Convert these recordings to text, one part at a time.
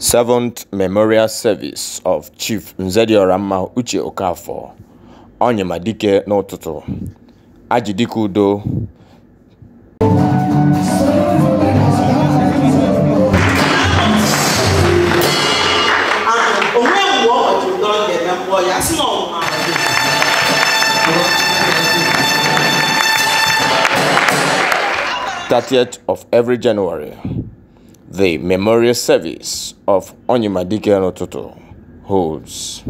7th Memorial Service of Chief NZEDIORANMA UCHE OKAFOR, ONYIMA DIKE n'UTUTU, Ajidikeudo. '30th of every January, the Memorial Service of ONYIMA DIKE n'UTUTU holds.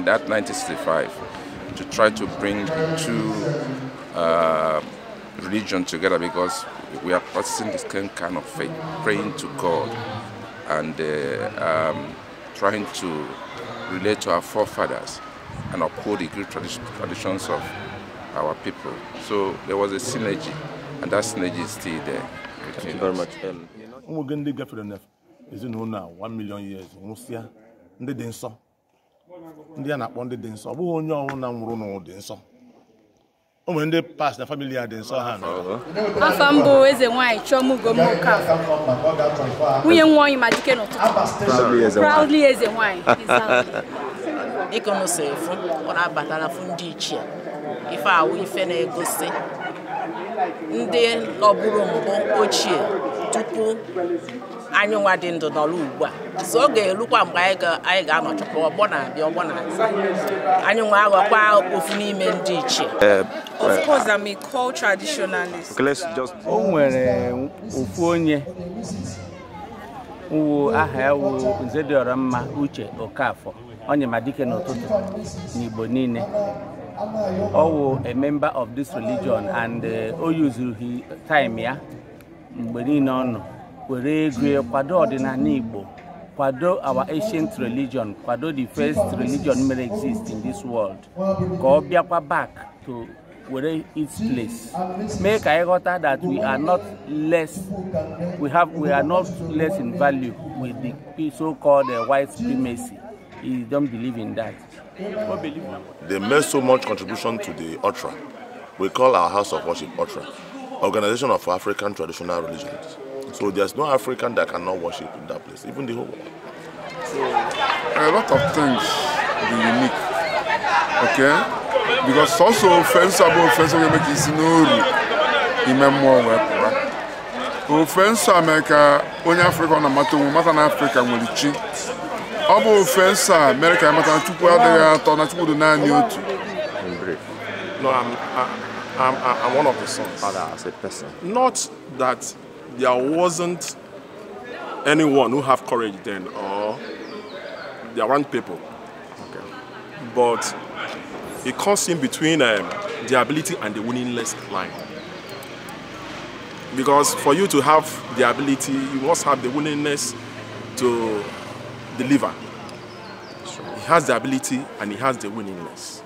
That 1965, to try to bring two religions together, because we are practicing this kind of faith, praying to God and trying to relate to our forefathers and uphold the great traditions of our people. So there was a synergy, and that synergy is still there. Thank you very much. Is in 1 million years. Ndị a na-akpọ ndị dị nsọ, ọ bụghị onye ọnwụ na nwụrụ n'ụdị nsọ. O nwere ndị past na family ya dị nsọ ha na. Afọ mbụ eze nwanyị Chọmụgo Okafọ. Nwunye nwa ONYIMA DIKE n'UTUTU. Proudly eze nwanyị. Ikono sefu, ọ na-abatara fu ndị ichie. Ife awụ ife na-egosi ndị ọbụrụ mbụ ochie tupu anyị nwa dị ndụ n'ọlụ ugbu a. So ọ ga-elukwa mgbe anyị ga-anọchapụ ọgbọ na-abịa ọgbọ na-aza. Anyị nwa aghọkwa ofu n'ime ndị ichie. Of course, I'm a core traditionalist. O nwere ofu onye uwu aha ya wu NZEDIORANMA UCHE OKAFOR, ONYIMA DIKE n'UTUTU n'Igbo niile. Owo a member of this religion, and o usuru his time ya mgbe niile ọnụ were ego kwado ọdịnala Igbo, kwado our ancient religion, kwado the first religion mere exist in this world, ka ọ bịakwa back to where its place. Make I got that we are not less, we are not less in value with the so-called white supremacy. You don't believe in that. They made so much contribution to the OTRA. We call our house of worship OTRA, Organization of African Traditional Religions. So there's no African that cannot worship in that place, even the whole world. So a lot of things be unique, okay? Because also offense we make is no offense America, only Africa na matter na Africa nwere chi. Ọ bụ offense America matter tupu adịghị atọ na tupu do na otu. No, I'm one of the sons. Father as a person. Not that there wasn't anyone who have courage then, or there weren't people. Okay. But it comes in between the ability and the willingness line. Because for you to have the ability, you must have the willingness to deliver. He has the ability and he has the willingness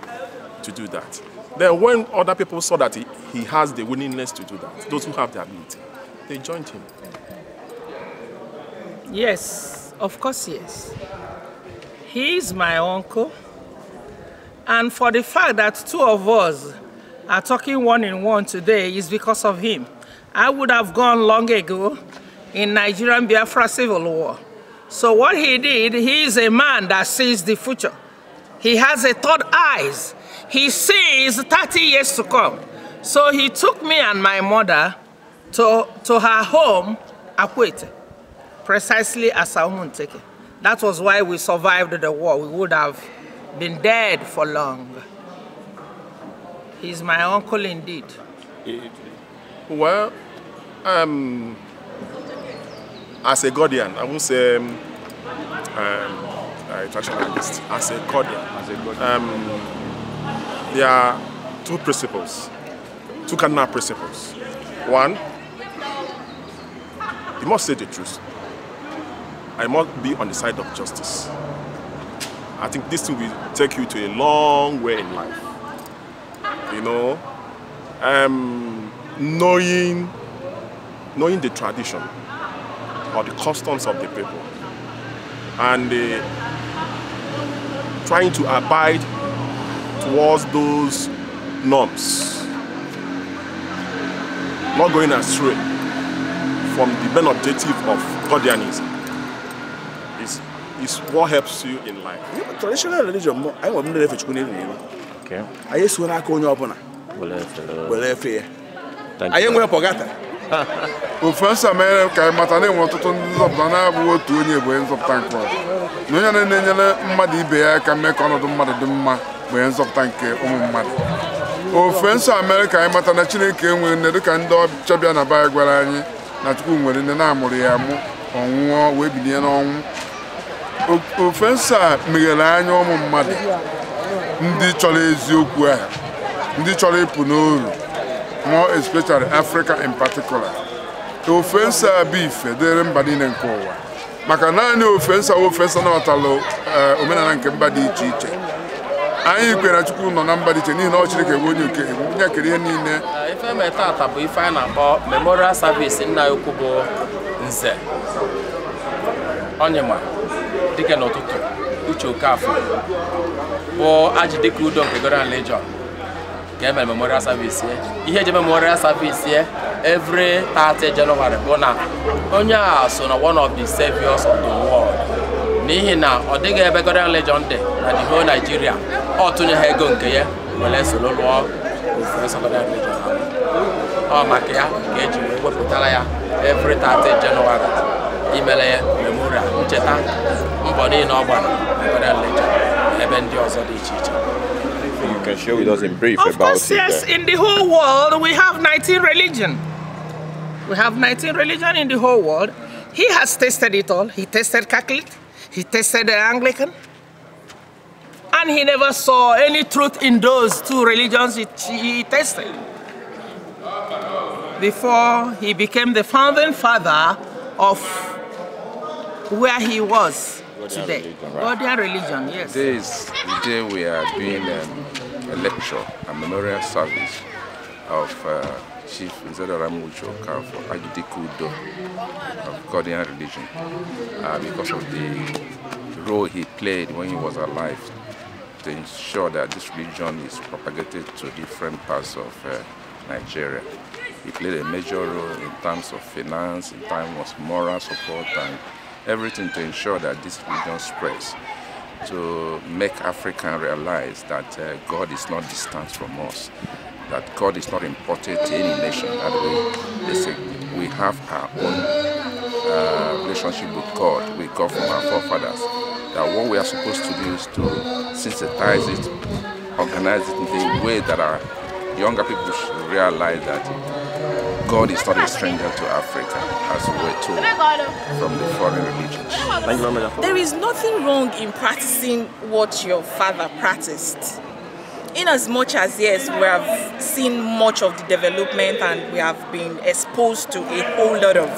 to do that. Then when other people saw that he has the willingness to do that, those who have the ability, they joined him. Yes, of course, yes. He is my uncle. And for the fact that two of us are talking one-on-one today is because of him. I would have gone long ago in Nigerian Biafra Civil War. So what he did, he is a man that sees the future. He has a third eyes. He sees 30 years to come. So he took me and my mother to her home, Akwete, precisely as Aumunteke. That was why we survived the war. We would have been dead for long. He's my uncle indeed. Well, as a Godian, I won't say traditionalist. As a Godian, there are two principles, two cardinal principles. One, you must say the truth. I must be on the side of justice. I think this thing will take you to a long way in life. You know, knowing the tradition or the customs of the people and trying to abide towards those norms, not going astray from the main objective of Godianism is what helps you in life. Traditional religion, I want to live okay. I used to not go up on I am going to forget. First America, Matane wanted to Zopana, what to any ways of tank. No, Muddy Bear can make one of the Madama ways of tank on mud. First America, Matanachi came when the Kando Chabiana by Guarani, not whom were in the Namoriamu, on war, we begin on. Offense Miguelano Muddy. Ndi chole Zukwa, Ndi chole Punuru, more especially Africa in particular. The offense beef, they're embedding in Kowa. Macanani offense na watalo, Omena and Kembadi Chiche. I can actually no number the Chinese no chicken when you can. If I met that, we find about memorial service in Nayokubo Nze ONYIMA, DIKE no UTUTU, UCHE OKAFOR. For Ajidikeudo Godian Legion, get my memorial service here. You hear the memorial service here every 30 January. Bona, Onya so one of the saviors of the world. Nihina, or they get Godian Legion day, and the whole Nigeria. Or to the Hegon Kaya, well, let's solo war with Godian Legion. Oh, Makia, get you, Waputalaya, every 30 January. Email memorial, Cheta, Mboni no Godian Legion. You can share with us in brief of about course, yes, in the whole world we have 19 religions. We have 19 religions in the whole world. He has tested it all. He tested Catholic, he tested the Anglican, and he never saw any truth in those two religions he tested. Before he became the founding father of where he was. Today, Godian religion, yes. Today is the day we are doing a lecture, a memorial service of Chief NZEDIORANMA OKAFOR Ajidikeudo of Godian religion because of the role he played when he was alive to ensure that this religion is propagated to different parts of Nigeria. He played a major role in terms of finance, in terms of moral support, and everything to ensure that this religion spreads, to make Africans realize that God is not distant from us, that God is not imported to any nation, that we have our own relationship with God, we got from our forefathers, that what we are supposed to do is to synthesize it, organize it in a way that are younger people should realize that God is not a stranger to Africa, as we were told from the foreign religions. There is nothing wrong in practicing what your father practiced. In as much as, yes, we have seen much of the development and we have been exposed to a whole lot of,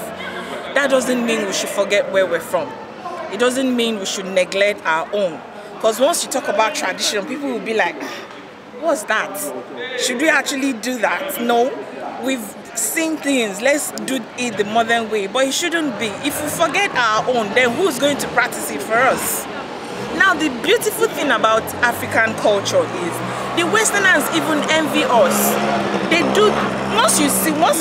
that doesn't mean we should forget where we're from. It doesn't mean we should neglect our own. Because once you talk about tradition, people will be like, what's that? Should we actually do that? No, we've seen things, let's do it the modern way, but it shouldn't be. If we forget our own, then who's going to practice it for us? Now, the beautiful thing about African culture is the Westerners even envy us. They do. Once you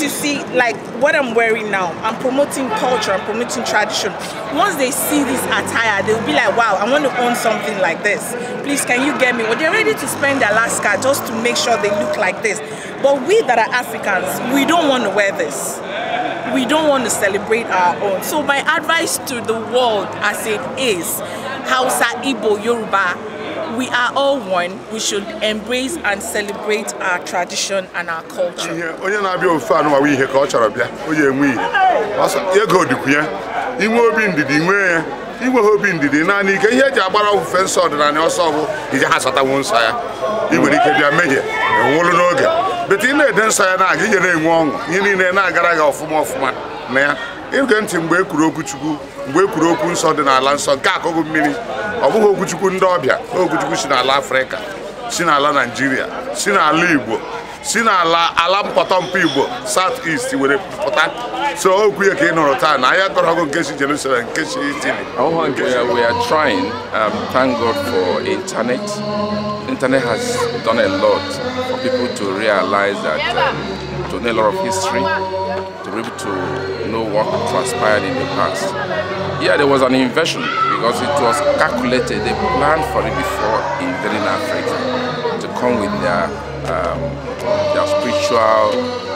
see like what I'm wearing now, I'm promoting culture, I'm promoting tradition. Once they see this attire, they'll be like, wow, I want to own something like this. Please, can you get me? Well, they're ready to spend their last card just to make sure they look like this. But we that are Africans, we don't want to wear this. We don't want to celebrate our own. So my advice to the world as it is, Hausa, Igbo, Yoruba, we are all one. We should embrace and celebrate our tradition and our culture. But in the dance, I get wrong. You need an agaraga of my man. You can think where Kurokuchu, where Kurokun saw the Alanson, Kako Mini, or who could you couldn't dobia, who could you Sina Africa, Sina Nigeria, Sina Libo, Sina Alam Potom people, Southeast, with a potat. So we are getting on time. I got to go to Jerusalem and catch it. We are trying, thank God for internet. Internet has done a lot for people to realize that, to know a lot of history, to be able to know what transpired in the past. Yeah, there was an invasion because it was calculated, they planned for it before invading Africa, to come with their spiritual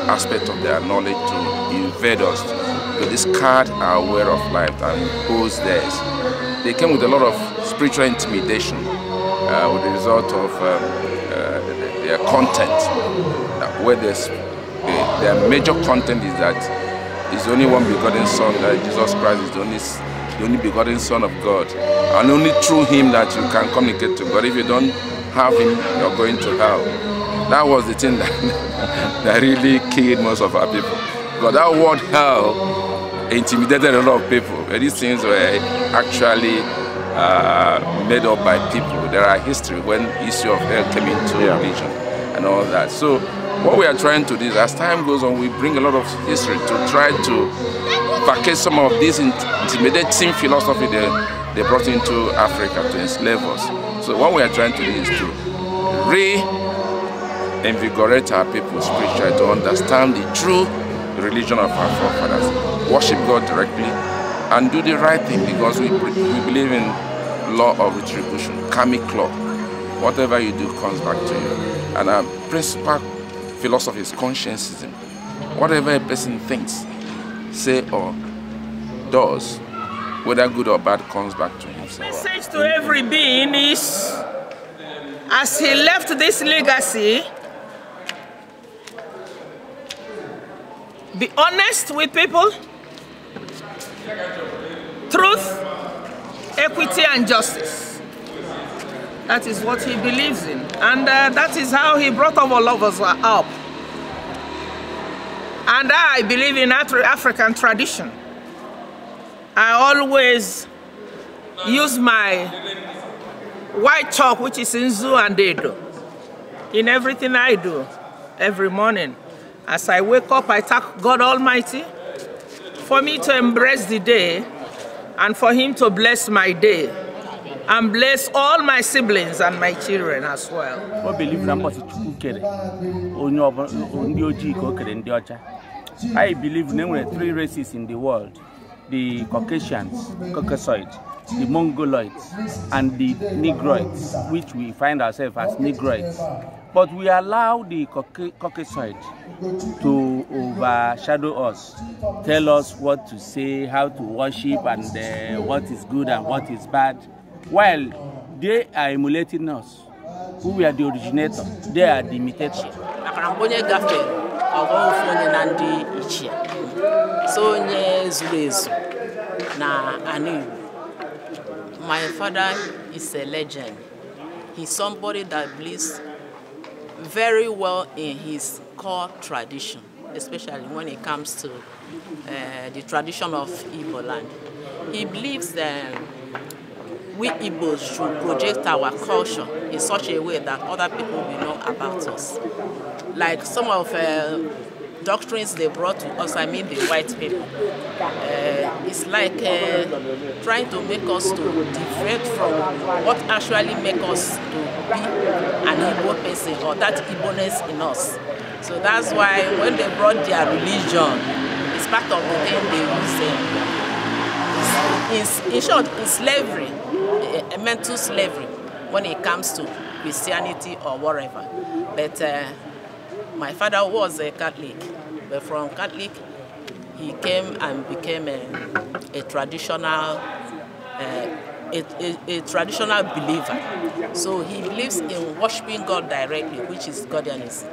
aspect of their knowledge to invade us, to discard our way of life and impose theirs. They came with a lot of spiritual intimidation. With the result of their content, where their major content is that it's the only one begotten Son, that Jesus Christ is the only begotten Son of God, and only through Him that you can communicate to God. If you don't have Him, you're going to hell. That was the thing that really killed most of our people. Because that word hell intimidated a lot of people. These things were actually made up by people. There are history when the issue of hell came into religion and all that. So what we are trying to do is, as time goes on, we bring a lot of history to try to package some of this intimidating philosophy they brought into Africa to enslave us. So what we are trying to do is to reinvigorate our people spiritually, to understand the true religion of our forefathers, worship God directly, and do the right thing, because we believe in law of retribution, karmic law. Whatever you do comes back to you. And our principal philosophy is conscientism. Whatever a person thinks, say or does, whether good or bad, comes back to himself. The message to every being is, as he left this legacy, be honest with people, truth, equity and justice. That is what he believes in, and that is how he brought all of us up. And I believe in African tradition. I always use my white chalk, which is Nzu and Edo, in everything I do, every morning. As I wake up, I thank God Almighty for me to embrace the day and for Him to bless my day and bless all my siblings and my children as well. I believe there were 3 races in the world: the Caucasians, Caucasoids, the Mongoloids, and the Negroids, which we find ourselves as Negroids. But we allow the Caucasoids to overshadow us, tell us what to say, how to worship, and what is good and what is bad, while they are emulating us, who we are the originator, they are the imitator. Makarambonye gafe ogo fonye na ndi ichie. So nye zulezu na anu. My father is a legend. He's somebody that believes very well in his core tradition, especially when it comes to the tradition of Igbo land. He believes that we Igbos should project our culture in such a way that other people will know about us. Like some of doctrines they brought to us, I mean the white people, it's like trying to make us to defect from what actually makes us to be an Igbo person or that Igbo-ness in us. So that's why when they brought their religion, it's part of the thing they use. In short, it's slavery, a mental slavery when it comes to Christianity or whatever. But my father was a Catholic, but from Catholic he came and became a traditional a traditional believer. So he believes in worshiping God directly, which is Godianism.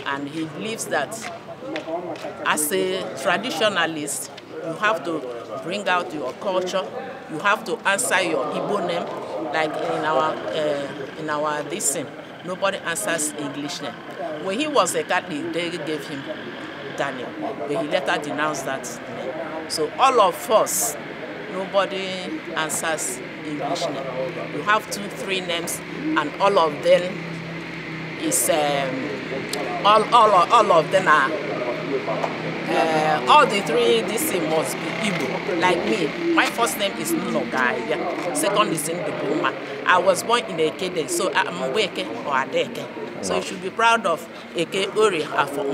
And he believes that as a traditionalist, you have to bring out your culture, you have to answer your Igbo name, like in our this thing. Nobody answers English name. When he was a Catholic, they gave him Daniel, but he later denounced that name. So all of us, nobody answers English name. You have 2, 3 names, and all of them is all of them are all the 3. This must be Igbo. Like me, my first name is Nunogai. Second is Ndubuma. I was born in Ekede, so I'm Weke or Adeke. So you should be proud of Eke Ori Afo.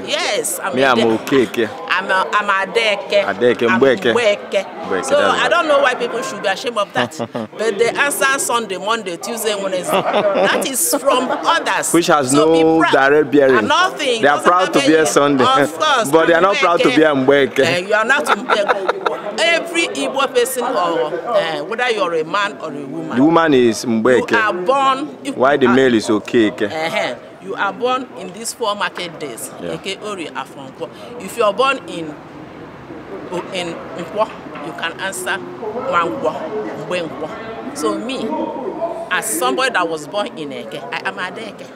Yes, I'm Adeke. I'm Adeke. So I don't know why people should be ashamed of that. But they answer Sunday, Monday, Tuesday, Wednesday. That is from others. Which has no direct bearing. Nothing. They are proud to be a Sunday. Of course. But they are not proud to be a Mbweke. You are not Mbweke. Every Igbo person, or whether you're a man or a woman. The woman is Mbweke. You are born. Why the male is okay? You are born in these 4 market days. Yeah. If you are born in Nkwo, you can answer Mangwo. So me, as somebody that was born in Eke, I am Adeke.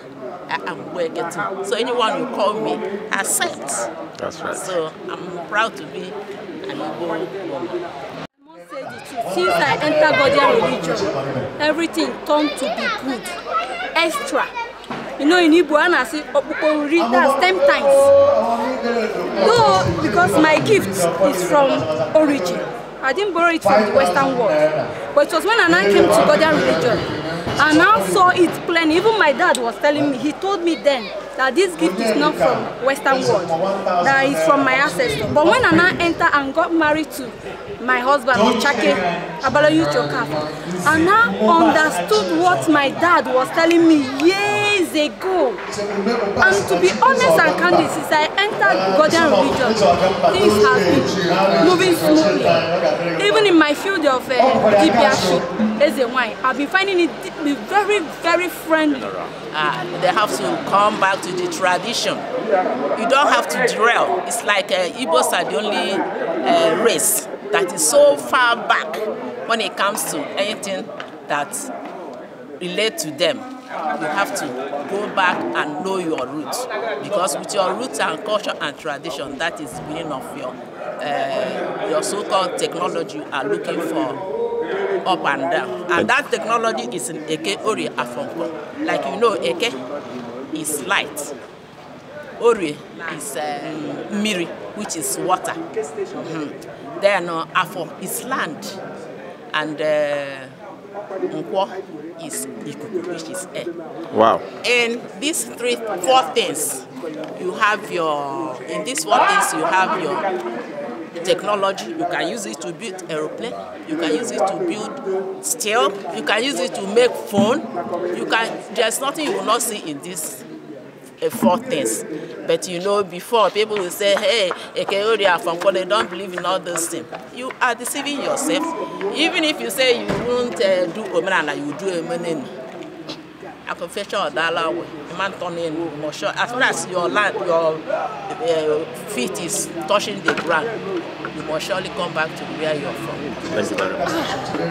I am Weke too. So anyone who call me, accept. That's right. So I'm proud to be an Igbo woman. Since I entered Godian religion, everything turned to be good, extra. You know, in Igbo, I say, that's 10 times. Though, because my gift is from origin. I didn't borrow it from the Western world. But it was when I came to Godian religion, I now saw it plain. Even my dad was telling me, he told me then that this gift is not from Western world, that is from my ancestors. But when I now entered and got married to my husband, UCHE, OKAFOR, I now understood what my dad was telling me years ago. And to be honest and candid, since I entered Godian religion, things have been moving smoothly. Even in my field of DPRship, I've been finding it be very, very friendly. They have to come back to the tradition. You don't have to derail. It's like Igbos are the only race that is so far back when it comes to anything that relates to them. You have to go back and know your roots, because with your roots and culture and tradition, that is the beginning of your so-called technology you are looking for up and down. And that technology is in Eke Ori Afonko. Like you know, Eke is light. Ori is Miri, which is water. Then Afo is land. And Nkwo is Ikuku, which is air. Wow. In these 4 things, you have your, in these 4 things, you have your technology. You can use it to build aeroplane. You can use it to build steel. You can use it to make phone. You can, there's nothing you will not see in these 4 things. But you know, before people will say, hey, they don't believe in all those things. You are deceiving yourself. Even if you say you won't do Omenana, you will do Omenana. A confession of Dala. man turn in more sure. As soon as your land, your feet is touching the ground, you must surely come back to where you're from. Thank you very much.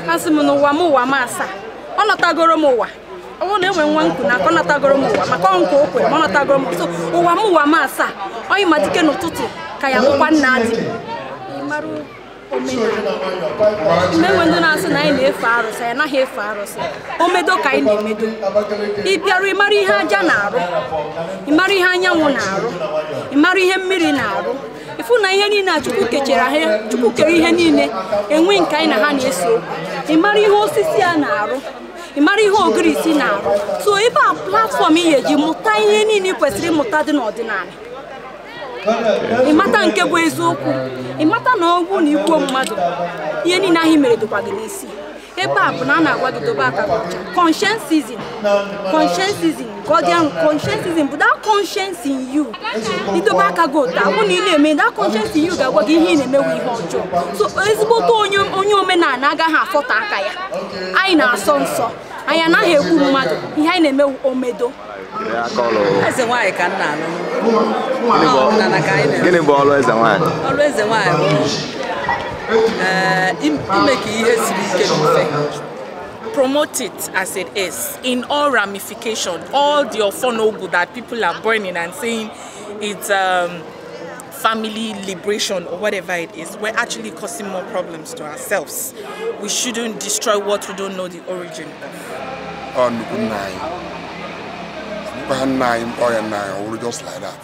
Kasimuno wamu wamasa. Ono tagoro mowa. Owo na enwe nwa nku na akọ tagoro mowa. Maka onko okwe, ono tagoro mo. So wamu wamasa. ONYIMA dike n'ụtụtụ ka ya mụkwa nna adị. Imaru omenala. Mgbe ndị na-asị na anyị na-efe arụsị, anyị naghị efe arụsị. Omedo ka anyị na-emedo. Ị bịara ịmara ihe aja na-arụ. Ịmara ihe anyanwụ na-arụ. Ịmara ihe mmiri na-arụ. Ifu na ihe niile a Chukwu kechara ha, Chukwu kere ihe niile, enwe nke anyị na ha na-eso. Ịmara ihe osisi a na-arụ. Ịmara ihe ogiri isi na-arụ. So ebe a platform ihe ji mụta ihe niile kwesịrị ịmụta dị n'ọdịnala. Ịmata nke bụ eziokwu. Ịmata na ọgwụ na igbo mmadụ. Ihe niile ahụ mere dịkwa gị n'isi. Ebe a bụ na a na-agwa gị dobe aka ọcha. Conscience season, Godian conscience season, but that conscience in you. Idobe aka gị ụta, ọ na ị na-eme that conscience in you ga-agwa gị ihe ị na-emewe ihe ọjọọ. So ezigbote onye omenala agaghị afọta aka ya. Anyị na-asọ nsọ. Anyị anaghị egbu mmadụ. Ihe anyị na-emewu omedo. Eze nwanyị ka nna alụ. Gịnị bụ ọrụ eze nwanyị? Ọrụ eze nwanyị ime ka ihe siri ike mfe. Promote it as it is in all ramifications, all the ofonogu that people are burning and saying it's family liberation or whatever it is. We're actually causing more problems to ourselves. We shouldn't destroy what we don't know the origin of. Or just like that.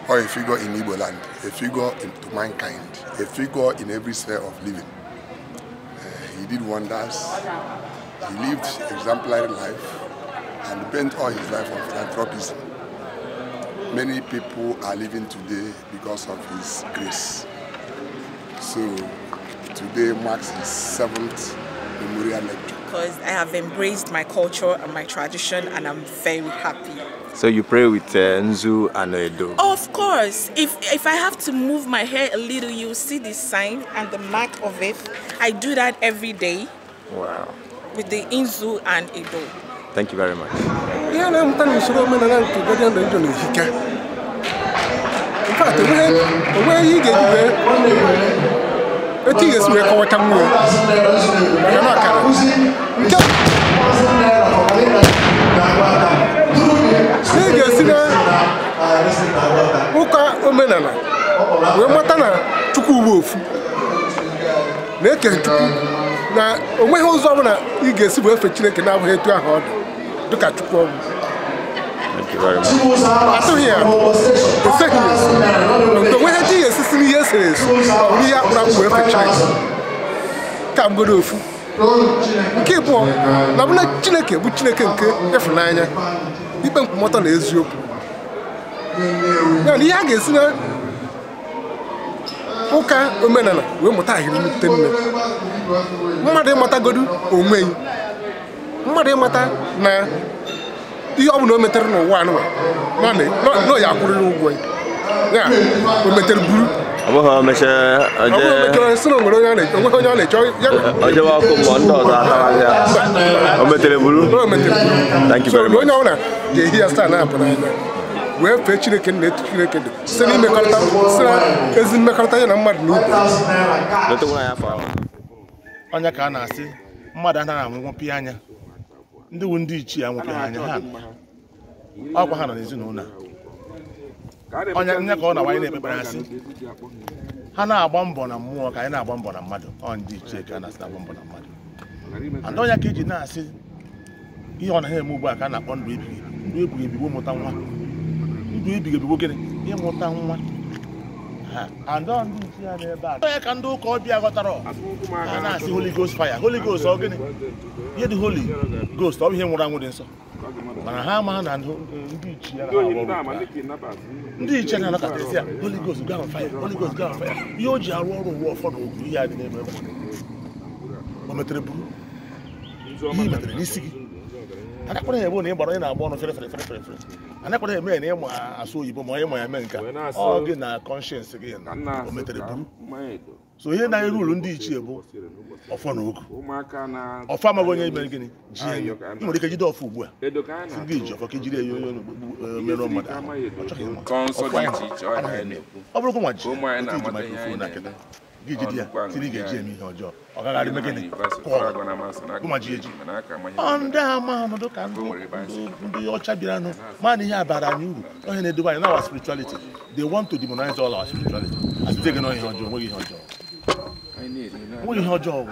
Or a figure in Igbo land, a figure into mankind, a figure in every sphere of living. He did wonders. He lived exemplary life and bent all his life on philanthropism. Many people are living today because of his grace. So today marks his 7th memorial lecture. Because I have embraced my culture and my tradition, and I'm very happy. So you pray with Nzu and Edo? Of course. If I have to move my hair a little, you see the sign and the mark of it. I do that every day. Wow. With the Nzu and Edo. Thank you very much. In fact, where you get I think it's where our tongue Uka omenala we matana chukwu wofu na-eke chukwu na onweghị ụzọ ọbụla ị ga-esi bụ efe Chineke na-abụghị etu ahụ ọ dị dịka chukwu ọbụ. Thank you very much. Atụghị ya eseghị esi onweghị eji ya esisi n'ihe esere eso ọ bụ ihe akpụrụ akpụ efe Chineke ka mgodo ofu nke ịbụọ na bụna Chineke bụ Chineke nke ịfụnanya ikpe nkwụmọtọ na eziokwu. Ihe a ga-esi na ụka omenala wee mụta ahịrị nnukwu nne mmadụ ịmatagodu onwe ya, mmadụ ịmata na ihe ọ bụla o metere n'ụwa anụwa nọ ya akwụrịrị ụgwọ ya o metere buru ọ mechere si na onwere onye a na-echọ ojewe ọkụ mbọ ndị ọzọ atara ya o metere buru. Thank you very much. Onye ọbụla ga-ehi ya staa na-apụ n'anya wee fee Chineke na etu Chineke dị site n'imekọrịta ezi mmekọrịta ya na mmadụ na ube. Onye ka a na-asị mmadụ anaghị anwụpị anya ndị wu ndị ichie anwụpị anya ha ọkwa ha nọ n'ezinụlọ onye ka ọ na-awanye na-ekpekpere asị ha na-agba mbọ na mmụọ ka anyị na-agba mbọ na mmadụ. Ọ ndị ichie ka a na-asị na-agba mbọ na mmadụ and onye ka iji na-asị ihe ọ na-ha eme ugbu a ka a na-akpọ ndụ ebighị ebi mụta nwa ndụ ebighị ebi gịnị ịmụta nwa and ndị ichie ya n'ebe a onye ka ndị ụka ọbịa ghọtara ha na-asị Holy Ghost fire. Holy Ghost ọ gịnị ihe dị Holy Ghost ọ bụ ihe nwụrụ anwụ dị nsọ mana ha ama na ndị ichie na-anakọta esi ya Holy Ghost go on fire, Holy Ghost go on fire. Ihe o ji arụ ọrụ ụwa ụfọdụ okwu ihe adị n'ebe o metere buru ihe metere n'isi gị anakwara ya bụ na ị gbara onye na-agba ọnụ fere anakwara ya eme na ịmụ asụ oyibo ma onye ma ya mee nka ọ gị na conscience gị o metere buru so ihe na rule ndị ichie bụ ọfọ na ogu ọfọ amaghị onye mere gịnị ji enyi ị nwere ike jide ọfọ ugbu a gị ji ọfọ ka ejiri enyo onye merụ mmadụ ọ bụrụkwa nwa ji microphone na kịta gị jide ya tiri ga-eji eme ihe ọjọọ ọ gagharị me gịnị ụma ji eji ndị ama ọnọdụ ka ndị ọcha bịaranụ mana ihe abara anyị uru onye na-edobe anyị na our spirituality they want to demonize all our spirituality asite gị na ihe ọjọọ nweghị ihe ọjọọ nweghị ihe ọjọọ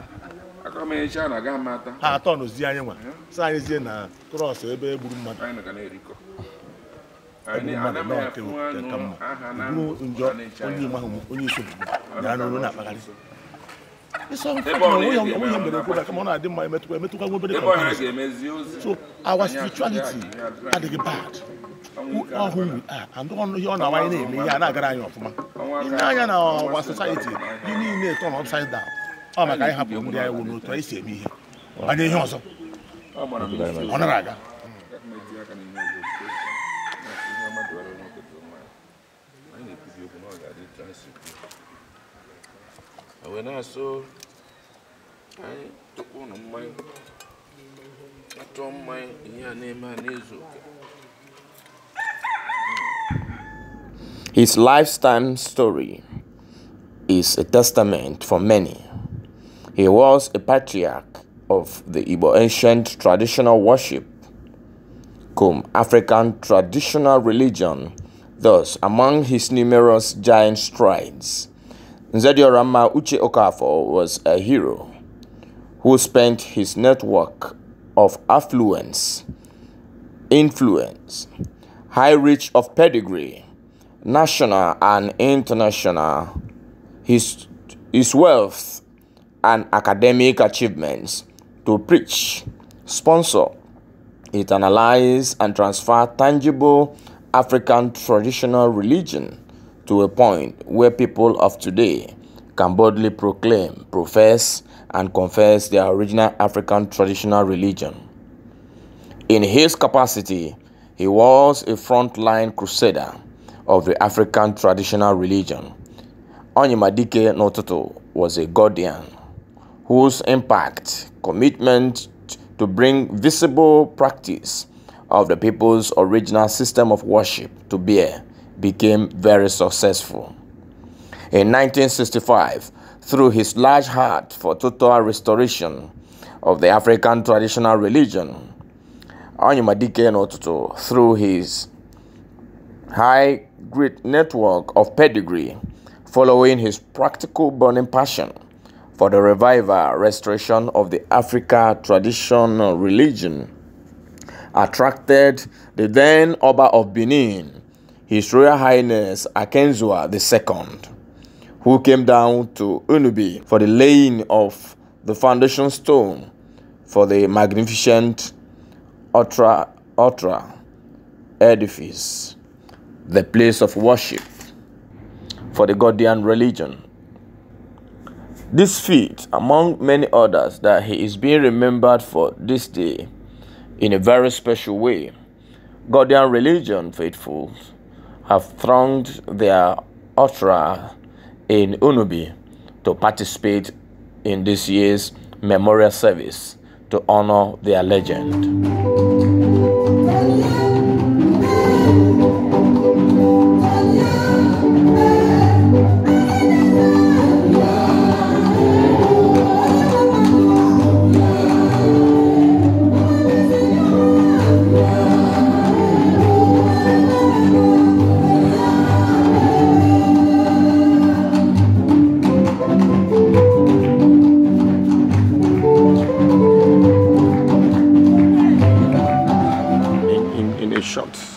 ha atọ n'ozi anyị nwa sị anyị zie na krọs ebe e gburu mmadụ bụrụ njọ onye ime ahụ onye isi obodo ya n'olu na-akpagharị onwe ihe mere ekwu kama ọ na-adị mma emetụkwa nwe obere so our spirituality adịghị bad ọhụ ọnụ ihe ọ na-awanye na-eme ihe a na-agara anyị ọfụma ine anya na our society ihe niile turn upside down ọ maka anyị hapụ ndị anyị wụ n'otu anyị si eme ihe anya ihe ọzọ ọ nara aga His lifetime story is a testament for many. He was a patriarch of the Igbo ancient traditional worship, cum African traditional religion. Thus, among his numerous giant strides, NZEDIORANMA UCHE OKAFOR was a hero who spent his network of affluence, influence, high reach of pedigree, national and international, his wealth and academic achievements to preach, sponsor, internalize, and transfer tangible African traditional religion to a point where people of today can boldly proclaim, profess, and confess their original African traditional religion. In his capacity, he was a frontline crusader of the African traditional religion. ONYIMA DIKE no UTUTU was a Godian whose impact, commitment to bring visible practice of the people's original system of worship to bear became very successful. In 1965, through his large heart for total restoration of the African traditional religion, ONYIMA DIKE no UTUTU, through his high great network of pedigree, following his practical burning passion for the revival, restoration of the African traditional religion, attracted the then Oba of Benin, His Royal Highness Akenzua II, who came down to UNUBI for the laying of the foundation stone for the magnificent OTRA edifice, the place of worship for the Godian religion. This feat, among many others that he is being remembered for this day in a very special way, Godian religion faithfuls have thronged their OTRA in UNUBI to participate in this year's memorial service to honor their legend.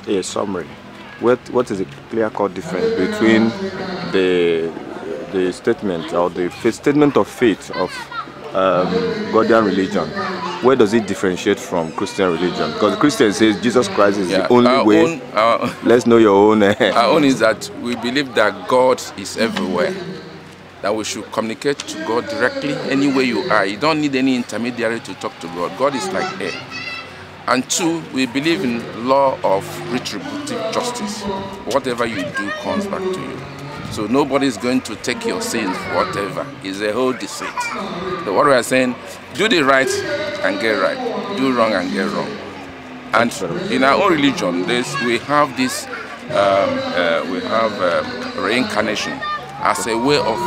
A summary. What is the clear-cut difference between the statement or the statement of faith of Godian religion? Where does it differentiate from Christian religion? Because Christian says Jesus Christ is the only way. Let's know your own. Our own is that we believe that God is everywhere. That we should communicate to God directly anywhere you are. You don't need any intermediary to talk to God. God is like air. And two, we believe in law of retributive justice. Whatever you do comes back to you. So nobody is going to take your sins, whatever. It's a whole deceit. So what we are saying, do the right and get right. Do wrong and get wrong. And in our own religion, we have this, reincarnation as a way of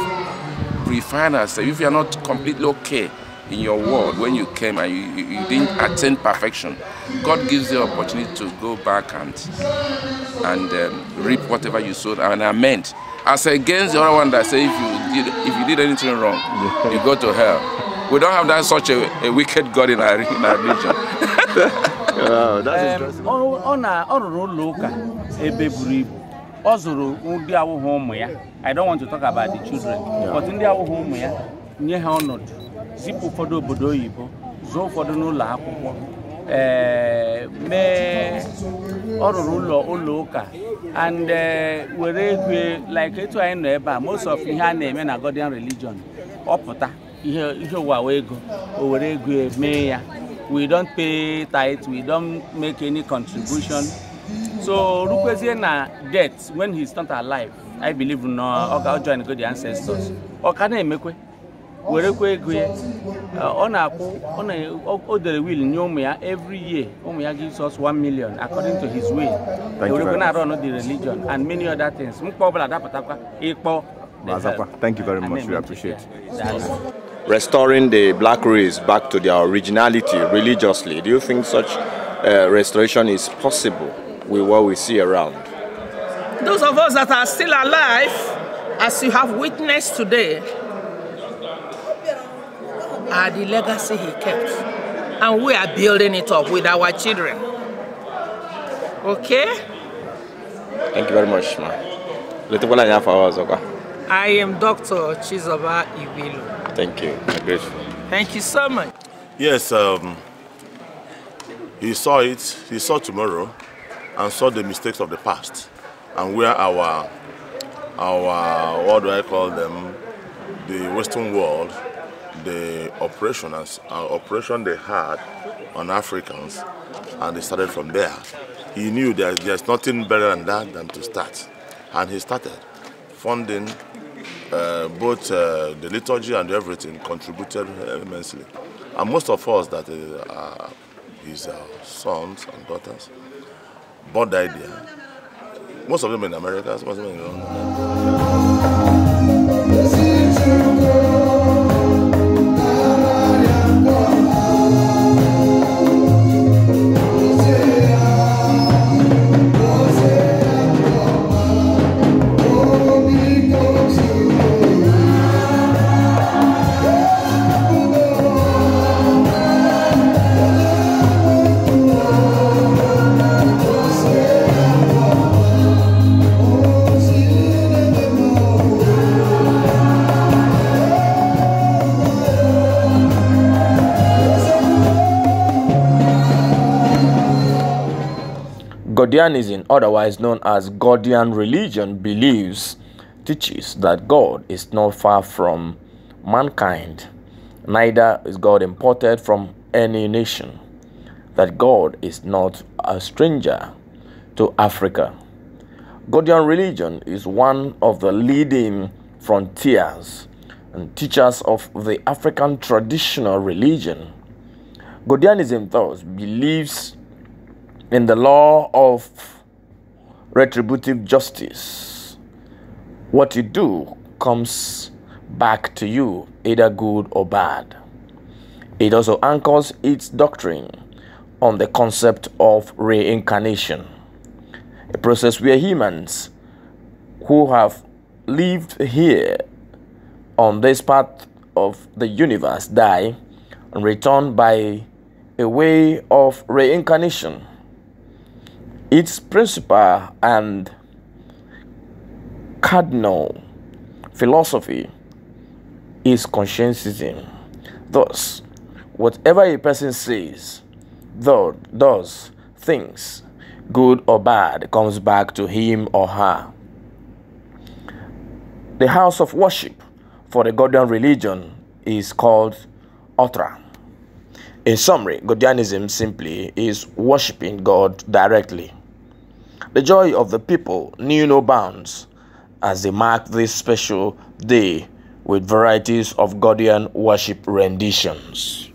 purifying ourselves. If you are not completely okay in your world when you came and you didn't attain perfection, God gives you the opportunity to go back and reap whatever you sowed and amend. As against the other one that say if you did anything wrong, you go to hell. We don't have that such a wicked God in our religion. Wow, that's interesting. I don't want to talk about the children, but in their home, near Honor, Zipu for the Bodoibo, Zo for the Nula, Oloka, and we're like it to end, most of the name and a Godian religion. Opota, we don't pay tithe, we don't make any contribution. So, Rukwesiana death when he's not alive, I believe no, I'll join the ancestors. Or can I make way? On the will Nyomia every year, Omia gives us 1 million according to his will. Thank you very much. The religion and many other things. Thank you very much. We appreciate it. Restoring the black race back to their originality religiously. Do you think such restoration is possible with what we see around? Those of us that are still alive, as you have witnessed today, are the legacy he kept. And we are building it up with our children. Okay? Thank you very much, ma. I am Dr. Chizoba Iwilu. Thank you. I'm grateful. Thank you so much. Yes, he saw it, he saw tomorrow and saw the mistakes of the past and where our what do I call them, the Western world, the operation they had on Africans, and they started from there. He knew that there's nothing better than that than to start, and he started funding both the liturgy and everything contributed immensely. And most of us that are his sons and daughters bought the idea. Most of them in America, most of them in London. Godianism, otherwise known as Godian religion, teaches that God is not far from mankind, neither is God imported from any nation, that God is not a stranger to Africa. Godian religion is one of the leading frontiers and teachers of the African traditional religion. Godianism thus believes in the law of retributive justice. What you do comes back to you, either good or bad. It also anchors its doctrine on the concept of reincarnation, a process where humans who have lived here on this part of the universe die and return by a way of reincarnation. Its principal and cardinal philosophy is conscientism. Thus, whatever a person says, does, thinks, good or bad, comes back to him or her. The house of worship for the Godian religion is called OTRA, In summary, Godianism simply is worshipping God directly. The joy of the people knew no bounds as they marked this special day with varieties of Godian worship renditions.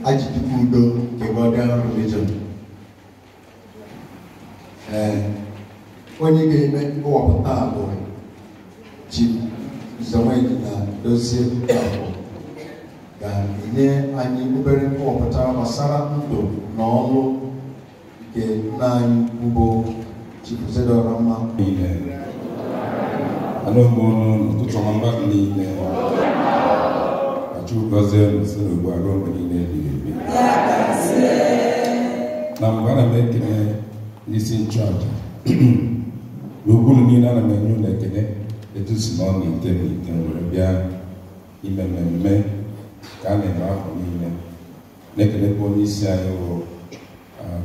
Ajidikeudo, Godian religion. onye ga-eme ịwapụta abụọ ji Zawedi na dozie abụọ ga-enye anyị obere ịwapụta gbasara ndụ na ọrụ nke nna anyị ugbo NZEDIORANMA niile. Anụmụ n'ụtụtụ ọma niile achụgozie n'usoro ugbu a ruo mgbe niile ebighị ebi. Na mbụ ana m ekele n'isi nchụaja n'okpuru niile ana m enye ụlọ ekele etu si n'ọnụ ite n'ite were bịa ime mmemme ka a na-eme afọ niile. Na-ekelekwa onye isi anyị bụ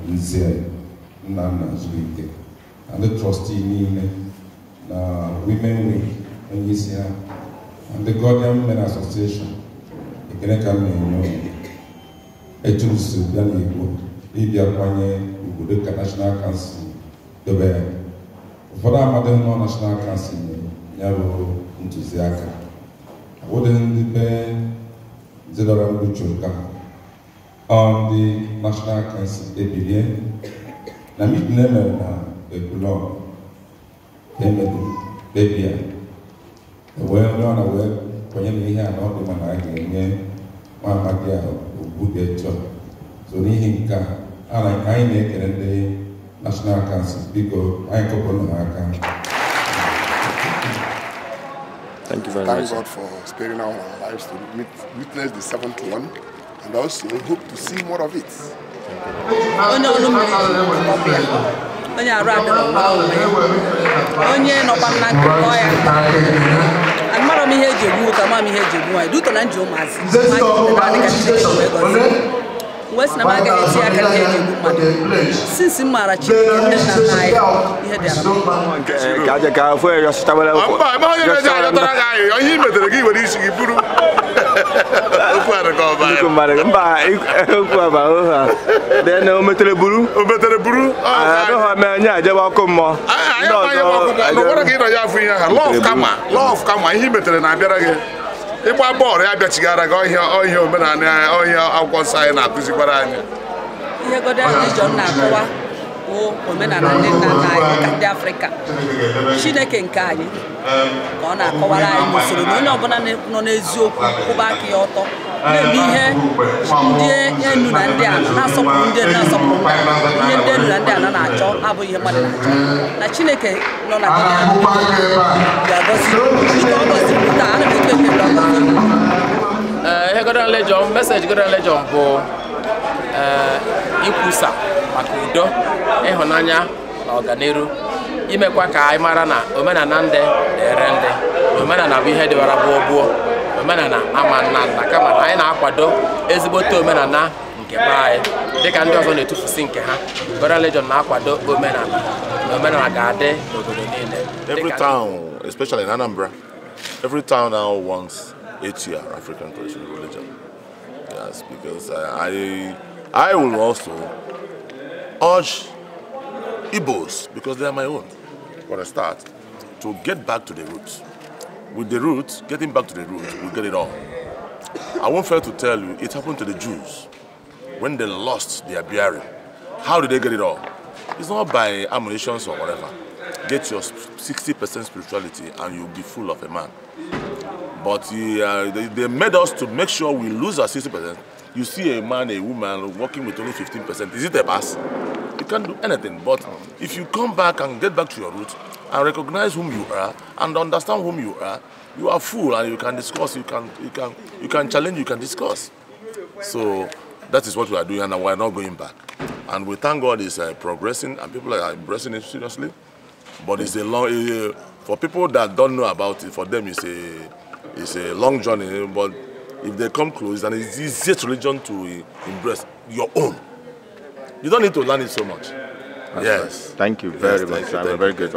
Nze nna zuru ike na ndị trọstii niile na Women Wing onye isi ha na ndị Godian Men Association. Ekele ka m na-enye etu si bịa n'Igbo ịbịa kwanye obodo ka National Council dobe ya. Ụfọdụ amadị nọ National Council ya bụ ntụziaka ụdị ndị be NZEDIORANMA uchoka ndị National Council ebilie na meeting emere na Ekulon emedu bebia wee onye ọ na wee kwenye na ihe a na ọ dị mana a ga-enye nwa amadi a ugwu dị etu a. So n'ihi nke a anyị na-ekele ndị National Council biko anyị kọpụrụ ha aka. Thank you very much. Thank God for sparing our lives to witness the 7th one, and also hope to see more of it. Onye ọrụ mmiri onye arụ adịrọ onye nọkwa na nkụkọ ya mara m ihe eji egbu ka ma m ihe eji egbu anyị duto na nji ụmụazị wee sị na m agaghị eti aka ihe eji egbu mmadụ sinsi m maara Chineke nne na nna anyị ihe dịara ihe i metere gị were isi gị buru love kama ihe metere na-abịara gị ịgba bọọlụ ya bịachigara gị ọhịa omenala ọhịa akwụkwọ nsọ anyị na-akụzikwara anyị. Ihe Godian religion na-akọwa bụ omenala ndị nna nna anyị ka ndị Afrịka. Chineke nke anyị ka ọ na-akọwara anyị n'usoro na onye ọbụla nọ n'eziokwu kwụba aka ya ọtọ na-eme ihe ndị enu na ndị ala na-asọpụrụ ndị na-asọpụrụ ihe ndị enu na ndị ala na-achọ abụghị ihe mmadụ na-achọ na Chineke nọ na ga-agọzi ihe ọ gọziri taa ana m ekpe ekpere ọgọzi. Ihe Godian religion, message Godian religion bụ ikwusa maka udo, ịhụnanya na ọganiru, imekwa ka anyị mara na omenala ndị na-ere ndị, omenala bụ ihe dịwara gbuo omenala ama nna nna kama na anyị na-akwado ezigbote omenala nke be anyị dịka ndị ọzọ na-etufusi nke ha. Godian religion na-akwado omenala na omenala ga-adị n'obodo niile. Every town, especially in Anambra, every town now wants ATR, African traditional religion. Yes, because I will also urge Igbos, because they are my own, for a start, to get back to the roots. With the roots, getting back to the roots, we'll get it all. I won't fail to tell you, it happened to the Jews when they lost their bearing. How did they get it all? It's not by ammunitions or whatever. Get your 60% spirituality and you'll be full of a man. But they made us to make sure we lose our 60%. You see a man, a woman working with only 15%. Is it a pass? You can't do anything. But if you come back and get back to your roots and recognize whom you are and understand whom you are full and you can discuss, you can challenge, you can discuss. So that is what we are doing, and we are not going back. And we thank God it's progressing and people are embracing it seriously. But it's a long, for people that don't know about it, for them it's a long journey. But if they come close, and it's the easiest religion to embrace, your own. You don't need to learn it so much. Yes. Thank you very much. I'm very good.